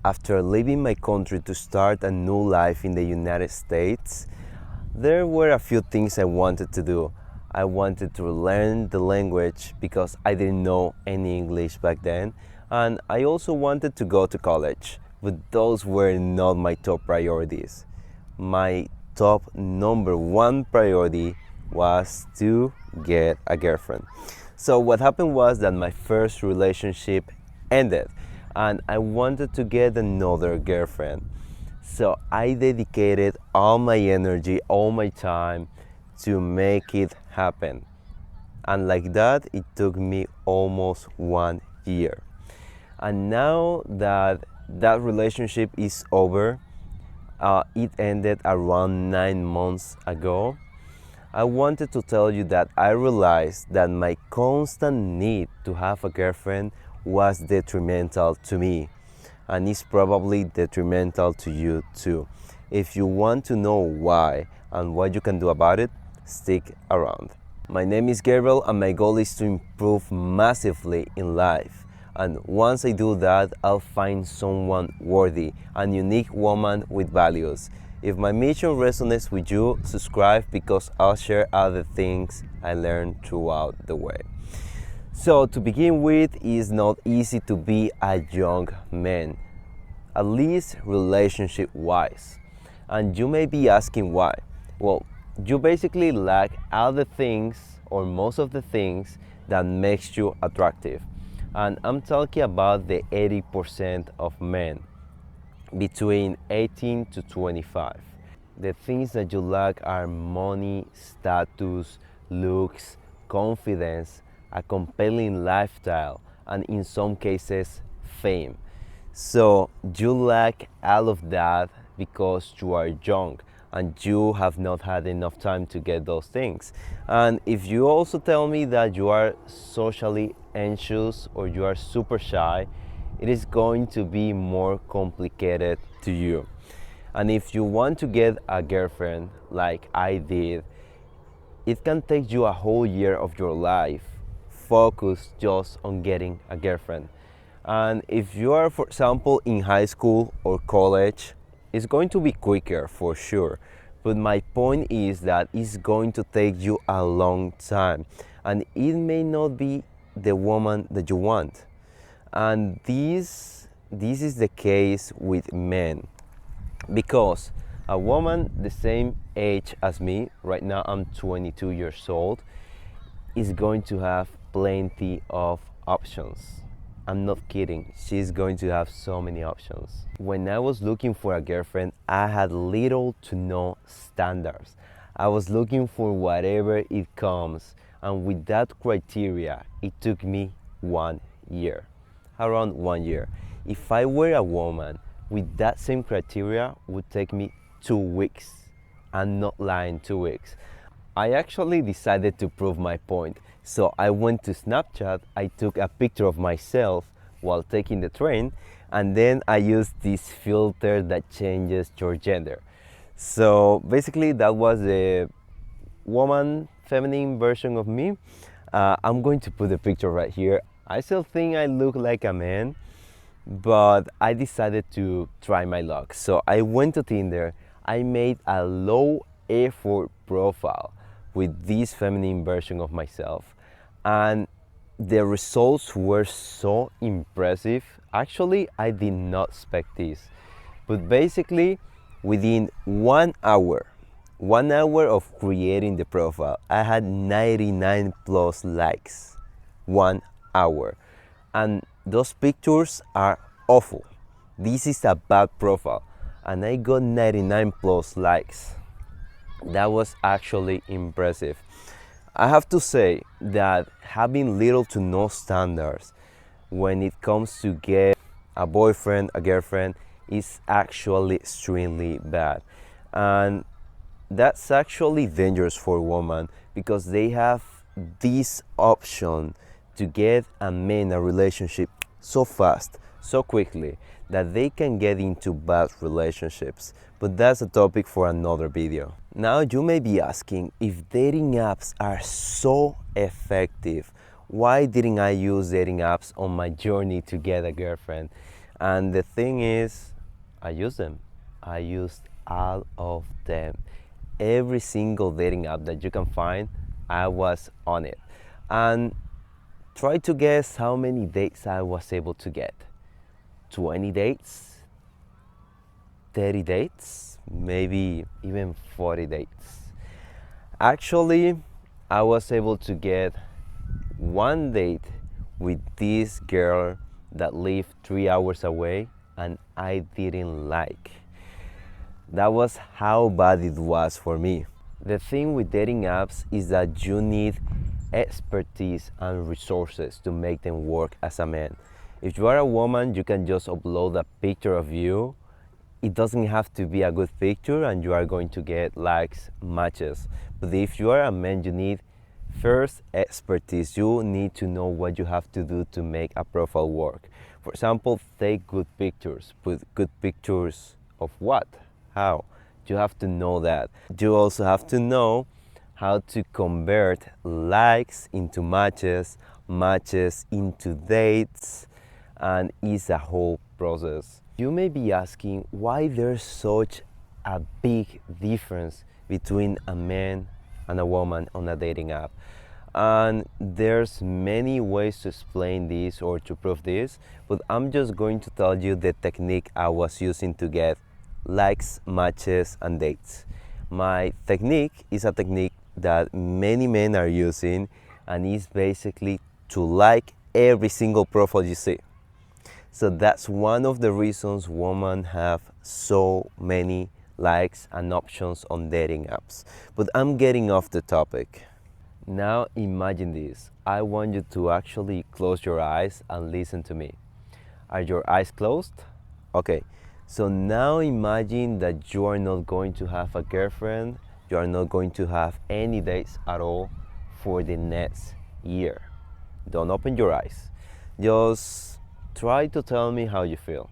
after leaving my country to start a new life in the United States, there were a few things I wanted to do. I wanted to learn the language because I didn't know any English back then, and I also wanted to go to college, but those were not my top priorities. My top number one priority was to get a girlfriend. So what happened was that my first relationship ended and I wanted to get another girlfriend. So I dedicated all my energy, all my time to make it happen. And like that, it took me almost 1 year. And now that that relationship is over, it ended around 9 months ago. I wanted to tell you that I realized that my constant need to have a girlfriend was detrimental to me, and it's probably detrimental to you too. If you want to know why and what you can do about it, stick around. My name is Gabriel and my goal is to improve massively in life. And once I do that, I'll find someone worthy, a unique woman with values. If my mission resonates with you, subscribe because I'll share other things I learned throughout the way. So to begin with, it's not easy to be a young man, at least relationship-wise. And you may be asking why. Well, you basically lack all the things or most of the things that makes you attractive. And I'm talking about the 80% of men between 18 to 25. The things that you lack are money, status, looks, confidence, a compelling lifestyle, and in some cases, fame. So you lack all of that because you are young and you have not had enough time to get those things. And if you also tell me that you are socially anxious or you are super shy, it is going to be more complicated to you. And if you want to get a girlfriend like I did, it can take you a whole year of your life focused just on getting a girlfriend. And if you are, for example, in high school or college, it's going to be quicker for sure. But my point is that it's going to take you a long time and it may not be the woman that you want. And this is the case with men, because a woman the same age as me, right now I'm 22 years old, is going to have plenty of options. I'm not kidding, she's going to have so many options. When I was looking for a girlfriend, I had little to no standards. I was looking for whatever it comes, and with that criteria, it took me 1 year. Around 1 year. If I were a woman with that same criteria, would take me 2 weeks. I'm not lying, 2 weeks. I actually decided to prove my point. So I went to Snapchat, I took a picture of myself while taking the train, and then I used this filter that changes your gender. So basically that was a woman, feminine version of me. I'm going to put the picture right here. I still think I look like a man, but I decided to try my luck. So I went to Tinder, I made a low effort profile with this feminine version of myself, and the results were so impressive. Actually, I did not expect this, but basically within 1 hour, 1 hour of creating the profile, I had 99 plus likes. 1 hour. And those pictures are awful. This is a bad profile. And I got 99 plus likes. That was actually impressive. I have to say that having little to no standards when it comes to get a boyfriend, a girlfriend, is actually extremely bad. And that's actually dangerous for women because they have this option to get a man a relationship so fast, so quickly, that they can get into bad relationships. But that's a topic for another video. Now you may be asking, if dating apps are so effective, why didn't I use dating apps on my journey to get a girlfriend? And the thing is, I use them. I used all of them. Every single dating app that you can find, I was on it. And try to guess how many dates I was able to get. 20 dates, 30 dates, maybe even 40 dates. Actually, I was able to get one date with this girl that lived 3 hours away and I didn't like. That was how bad it was for me. The thing with dating apps is that you need expertise and resources to make them work as a man. If you are a woman, you can just upload a picture of you. It doesn't have to be a good picture and you are going to get likes, matches. But if you are a man, you need first expertise. You need to know what you have to do to make a profile work. For example, take good pictures. Put good pictures of what? How? You have to know that. You also have to know how to convert likes into matches, matches into dates, and it's a whole process. You may be asking why there's such a big difference between a man and a woman on a dating app. And there's many ways to explain this or to prove this, but I'm just going to tell you the technique I was using to get likes, matches, and dates. My technique is a technique that many men are using, and it's basically to like every single profile you see. So that's one of the reasons women have so many likes and options on dating apps. But I'm getting off the topic. Now imagine this. I want you to actually close your eyes and listen to me. Are your eyes closed? Okay. So now imagine that you are not going to have a girlfriend, you are not going to have any dates at all for the next year. Don't open your eyes. Just try to tell me how you feel.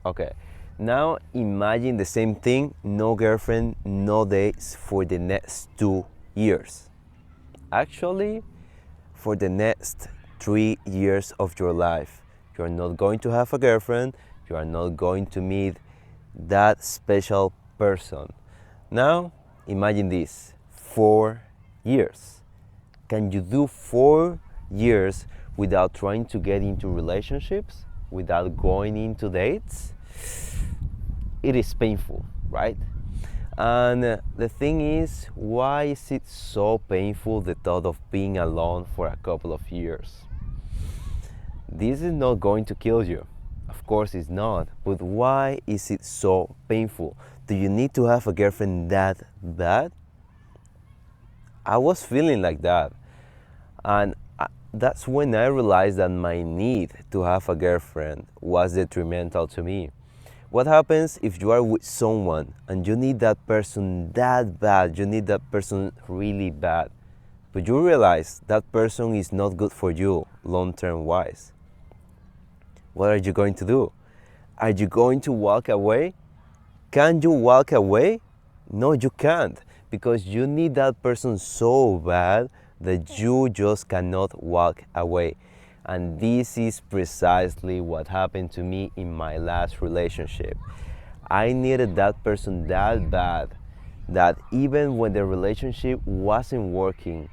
Okay. Now imagine the same thing, no girlfriend, no dates for the next 2 years. Actually, for the next 3 years of your life, you're not going to have a girlfriend, you are not going to meet that special person. Now, imagine this, 4 years. Can you do 4 years without trying to get into relationships, without going into dates? It is painful, right? And the thing is, why is it so painful, the thought of being alone for a couple of years? This is not going to kill you. Of course it's not. But why is it so painful? Do you need to have a girlfriend that bad? I was feeling like that. And that's when I realized that my need to have a girlfriend was detrimental to me. What happens if you are with someone and you need that person that bad, you need that person really bad, but you realize that person is not good for you long-term wise? What are you going to do? Are you going to walk away? Can you walk away? No, you can't, because you need that person so bad that you just cannot walk away. And this is precisely what happened to me in my last relationship. I needed that person that bad that even when the relationship wasn't working,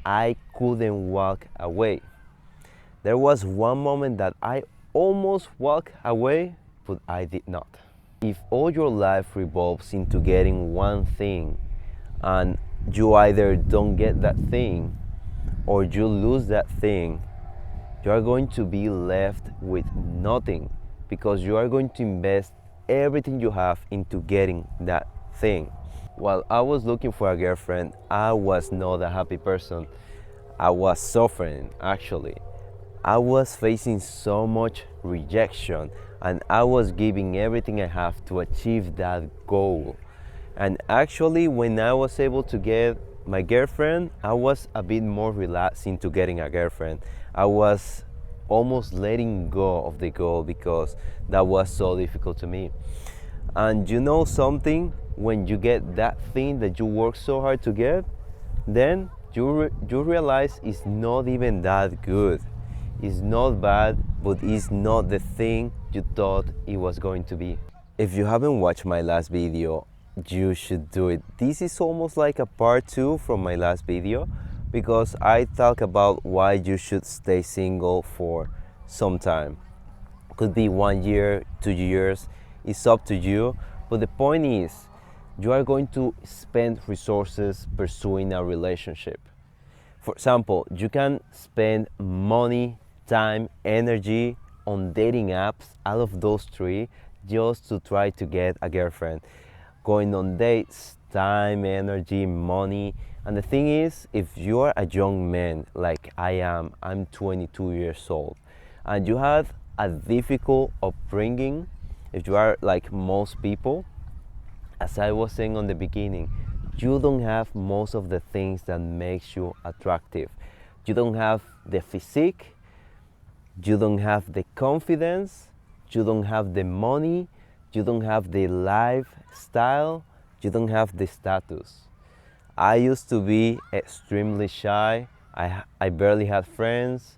I couldn't walk away. There was one moment that I almost walked away, but I did not. If all your life revolves into getting one thing and you either don't get that thing or you lose that thing, you are going to be left with nothing, because you are going to invest everything you have into getting that thing. While I was looking for a girlfriend, I was not a happy person. I was suffering, actually. I was facing so much rejection, and I was giving everything I have to achieve that goal. And actually, when I was able to get my girlfriend, I was a bit more relaxed into getting a girlfriend. I was almost letting go of the goal because that was so difficult to me. And you know something, when you get that thing that you work so hard to get, then you realize it's not even that good. It's not bad, but it's not the thing you thought it was going to be. If you haven't watched my last video, you should do it. This is almost like a part 2 from my last video, because I talk about why you should stay single for some time. Could be 1 year, 2 years, it's up to you. But the point is, you are going to spend resources pursuing a relationship. For example, you can spend money, time, energy on dating apps, all of those three, just to try to get a girlfriend. Going on dates, time, energy, money. And the thing is, if you are a young man like I am, I'm 22 years old, and you have a difficult upbringing, if you are like most people, as I was saying on the beginning, you don't have most of the things that makes you attractive. You don't have the physique, you don't have the confidence, you don't have the money, you don't have the lifestyle, you don't have the status. I used to be extremely shy. I barely had friends.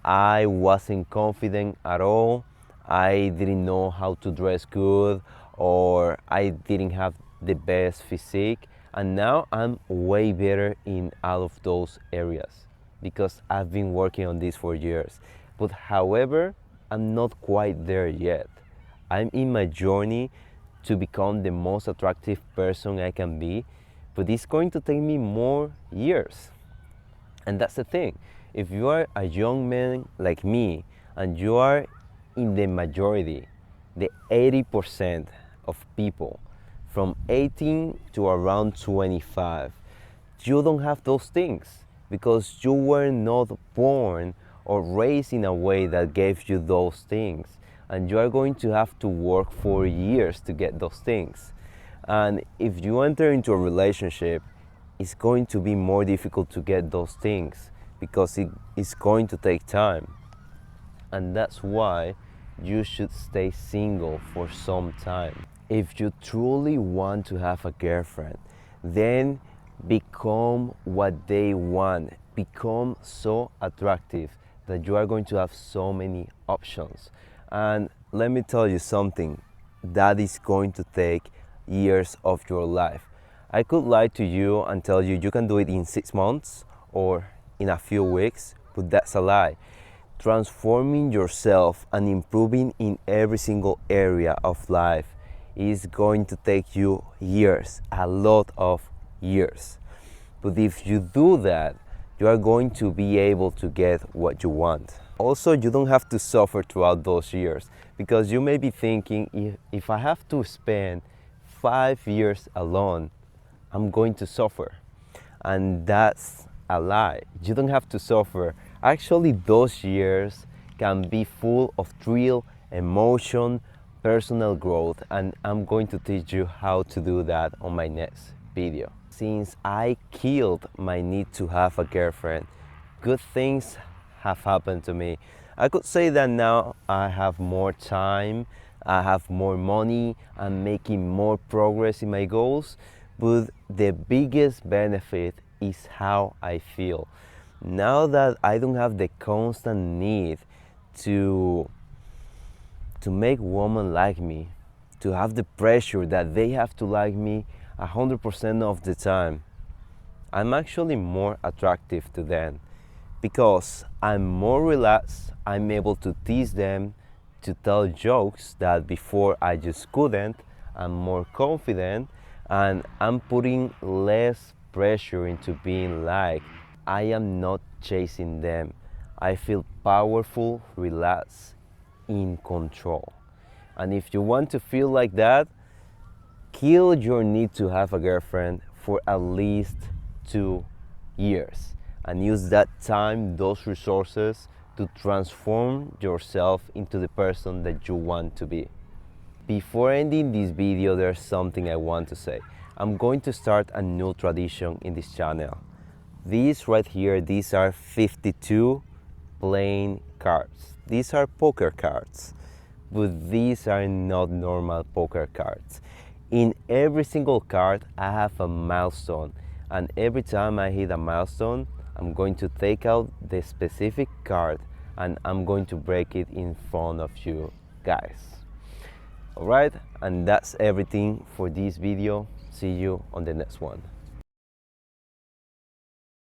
I wasn't confident at all. I didn't know how to dress good, or I didn't have the best physique. And now I'm way better in all of those areas because I've been working on this for years. But however, I'm not quite there yet. I'm in my journey to become the most attractive person I can be, but it's going to take me more years. And that's the thing. If you are a young man like me and you are in the majority, the 80% of people from 18 to around 25, you don't have those things because you were not born or raised in a way that gave you those things. And you are going to have to work for years to get those things. And if you enter into a relationship, it's going to be more difficult to get those things because it's going to take time. And that's why you should stay single for some time. If you truly want to have a girlfriend, then become what they want. Become so attractive that you are going to have so many options. And let me tell you something, that is going to take years of your life. I could lie to you and tell you you can do it in 6 months or in a few weeks, but that's a lie. Transforming yourself and improving in every single area of life is going to take you years, a lot of years. But if you do that, you are going to be able to get what you want. Also, you don't have to suffer throughout those years, because you may be thinking, if I have to spend 5 years alone, I'm going to suffer. And that's a lie. You don't have to suffer. Actually, those years can be full of thrill, emotion, personal growth, and I'm going to teach you how to do that on my next video. Since I killed my need to have a girlfriend, good things have happened to me. I could say that now I have more time, I have more money, I'm making more progress in my goals, but the biggest benefit is how I feel. Now that I don't have the constant need to make women like me, to have the pressure that they have to like me 100% of the time, I'm actually more attractive to them because I'm more relaxed. I'm able to tease them, to tell jokes that before I just couldn't. I'm more confident, and I'm putting less pressure into being liked. I am not chasing them. I feel powerful, relaxed, in control. And if you want to feel like that, kill your need to have a girlfriend for at least 2 years and use that time, those resources, to transform yourself into the person that you want to be. Before ending this video, there's something I want to say. I'm going to start a new tradition in this channel. These right here, these are 52 playing cards. These are poker cards, but these are not normal poker cards. In every single card, I have a milestone, and every time I hit a milestone, I'm going to take out the specific card and I'm going to break it in front of you guys. Alright, and that's everything for this video. See you on the next one.